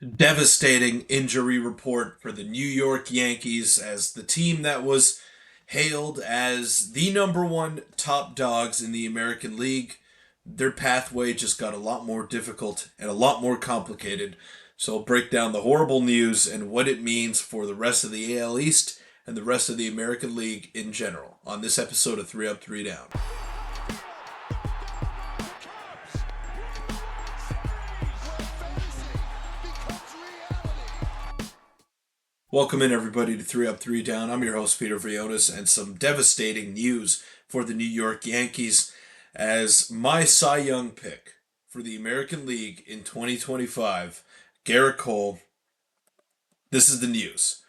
Devastating injury report for the New York Yankees as the team that was hailed as the number one top dogs in the American League. Their pathway just got a lot more difficult and a lot more complicated. So I'll break down the horrible news and what it means for the rest of the AL East and the rest of the American League in general on this episode of 3 Up, 3 Down. Welcome in, everybody, to 3 Up, 3 Down. I'm your host, Peter Vrionis, and some devastating news for the New York Yankees as my Cy Young pick for the American League in 2025, Gerrit Cole. This is the news.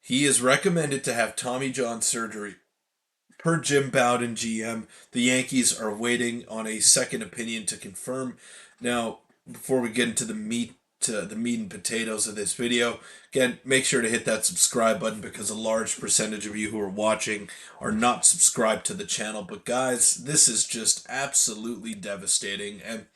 He is recommended to have Tommy John surgery. Per Jim Bowden, GM, the Yankees are waiting on a second opinion to confirm. Now, before we get into the meat and potatoes of this video, again, make sure to hit that subscribe button because a large percentage of you who are watching are not subscribed to the channel. But guys, this is just absolutely devastating, and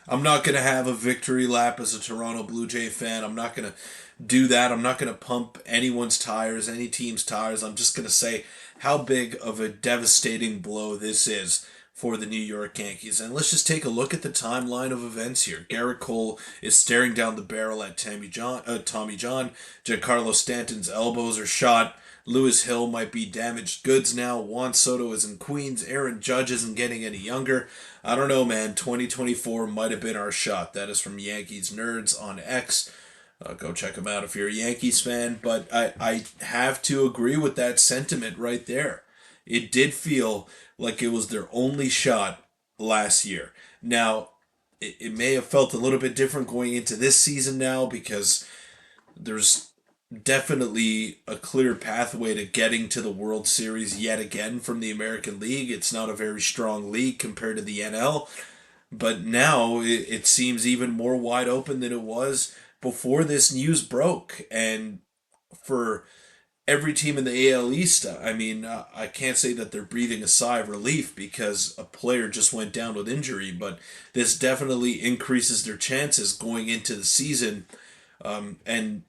I'm not going to have a victory lap as a Toronto Blue Jay fan. I'm not going to do that. I'm not going to pump anyone's tires, any team's tires. I'm just going to say how big of a devastating blow this is for the New York Yankees. And let's just take a look at the timeline of events here. Gerrit Cole is staring down the barrel at Tommy John. Giancarlo Stanton's elbows are shot. Lewis Hill might be damaged goods now. Juan Soto is in Queens. Aaron Judge isn't getting any younger. I don't know, man. 2024 might have been our shot. That is from Yankees Nerds on X. Go check them out if you're a Yankees fan. But I have to agree with that sentiment right there. It did feel like it was their only shot last year. Now, it may have felt a little bit different going into this season now because there's definitely a clear pathway to getting to the World Series yet again from the American League. It's not a very strong league compared to the NL, but now it seems even more wide open than it was before this news broke. And for every team in the AL East, I mean, I can't say that they're breathing a sigh of relief because a player just went down with injury, but this definitely increases their chances going into the season. And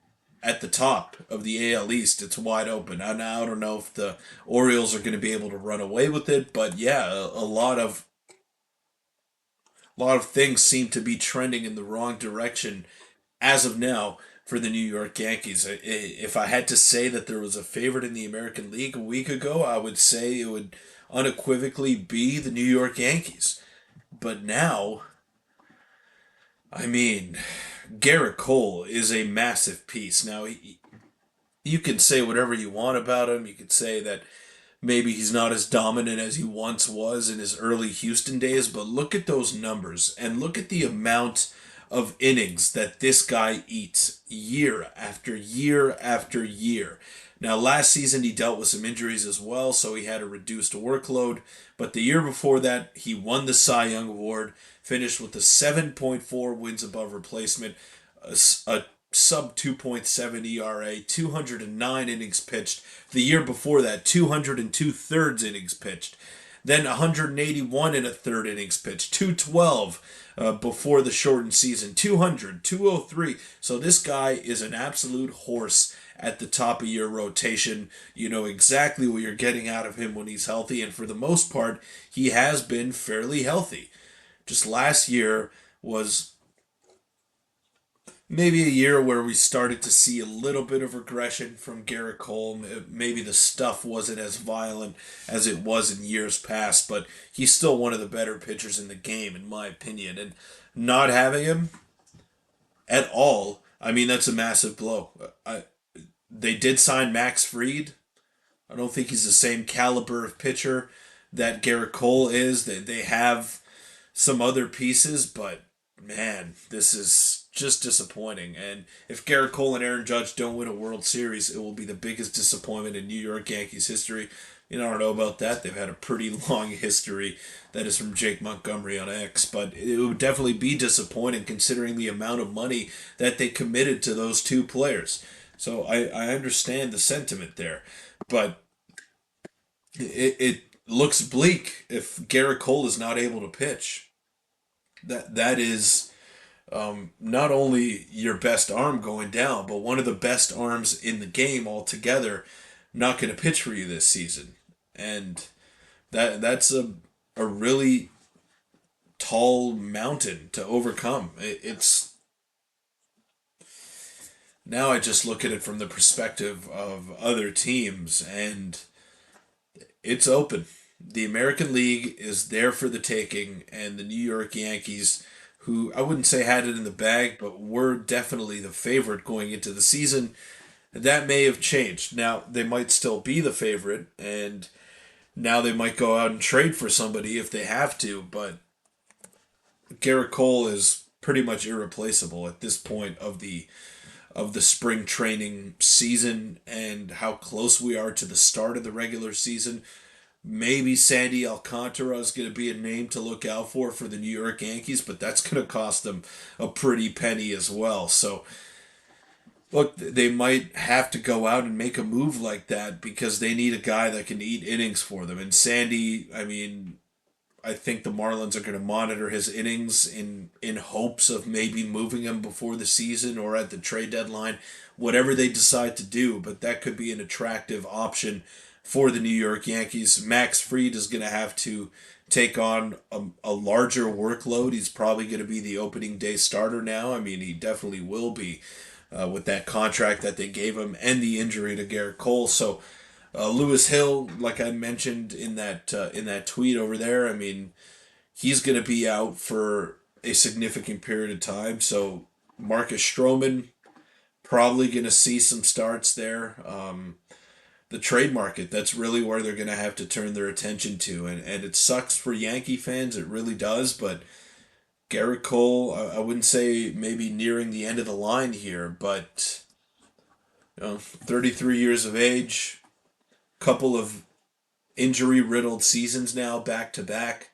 at the top of the AL East, it's wide open. I don't know if the Orioles are going to be able to run away with it, but yeah, a lot of things seem to be trending in the wrong direction as of now for the New York Yankees. If I had to say that there was a favorite in the American League a week ago, I would say it would unequivocally be the New York Yankees. But now, I mean, Gerrit Cole is a massive piece. Now, you can say whatever you want about him. You could say that maybe he's not as dominant as he once was in his early Houston days, but look at those numbers and look at the amount of innings that this guy eats year after year after year. Now, last season he dealt with some injuries as well, so he had a reduced workload. But the year before that, he won the Cy Young Award, finished with a 7.4 wins above replacement, a sub 2.7 ERA, 209 innings pitched. The year before that, 202 thirds innings pitched. Then 181 and a third innings pitched, 212 before the shortened season, 200, 203. So this guy is an absolute horse at the top of your rotation. You know exactly what you're getting out of him when he's healthy, and for the most part, he has been fairly healthy. Just last year was maybe a year where we started to see a little bit of regression from Gerrit Cole. Maybe the stuff wasn't as violent as it was in years past, but he's still one of the better pitchers in the game, in my opinion. And not having him at all, I mean, that's a massive blow. They did sign Max Fried. I don't think he's the same caliber of pitcher that Gerrit Cole is. They have some other pieces, but man, this is just disappointing. And if Gerrit Cole and Aaron Judge don't win a World Series, it will be the biggest disappointment in New York Yankees history. You know, I don't know about that. They've had a pretty long history. That is from Jake Montgomery on X. But it would definitely be disappointing considering the amount of money that they committed to those two players. So I understand the sentiment there. But it looks bleak if Gerrit Cole is not able to pitch. That is not only your best arm going down, but one of the best arms in the game altogether, not going to pitch for you this season, and that's a really tall mountain to overcome. It's now I just look at it from the perspective of other teams, and it's open. The American League is there for the taking, and the New York Yankees, who I wouldn't say had it in the bag, but were definitely the favorite going into the season, that may have changed. Now, they might still be the favorite, and now they might go out and trade for somebody if they have to, but Gerrit Cole is pretty much irreplaceable at this point of the spring training season and how close we are to the start of the regular season. Maybe Sandy Alcantara is going to be a name to look out for the New York Yankees, but that's going to cost them a pretty penny as well. So, look, they might have to go out and make a move like that because they need a guy that can eat innings for them. And Sandy, I mean, I think the Marlins are going to monitor his innings in hopes of maybe moving him before the season or at the trade deadline, whatever they decide to do. But that could be an attractive option for the New York Yankees. Max Fried is going to have to take on a larger workload. He's probably going to be the opening day starter now. I mean, he definitely will be with that contract that they gave him and the injury to Gerrit Cole. So Lewis Hill, like I mentioned in that tweet over there, I mean, he's going to be out for a significant period of time. So Marcus Stroman probably going to see some starts there. The trade market, that's really where they're going to have to turn their attention to, and it sucks for Yankee fans. It really does, but Gerrit Cole, I wouldn't say maybe nearing the end of the line here, but 33 years of age, couple of injury riddled seasons now back to back.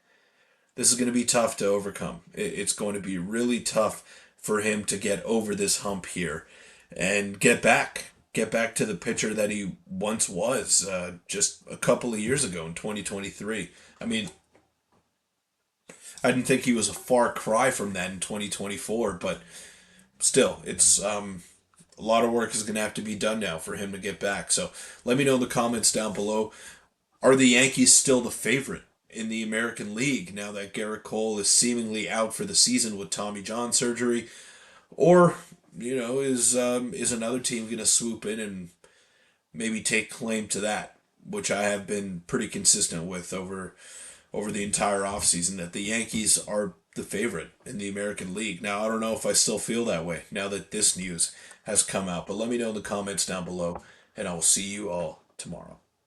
This is going to be tough to overcome. It's going to be really tough for him to get over this hump here and get back to the pitcher that he once was just a couple of years ago in 2023. I mean, I didn't think he was a far cry from that in 2024, but still, it's a lot of work is going to have to be done now for him to get back. So let me know in the comments down below. Are the Yankees still the favorite in the American League now that Gerrit Cole is seemingly out for the season with Tommy John surgery? Or, is another team going to swoop in and maybe take claim to that, which I have been pretty consistent with over the entire offseason, that the Yankees are the favorite in the American League. Now, I don't know if I still feel that way now that this news has come out, but let me know in the comments down below, and I will see you all tomorrow.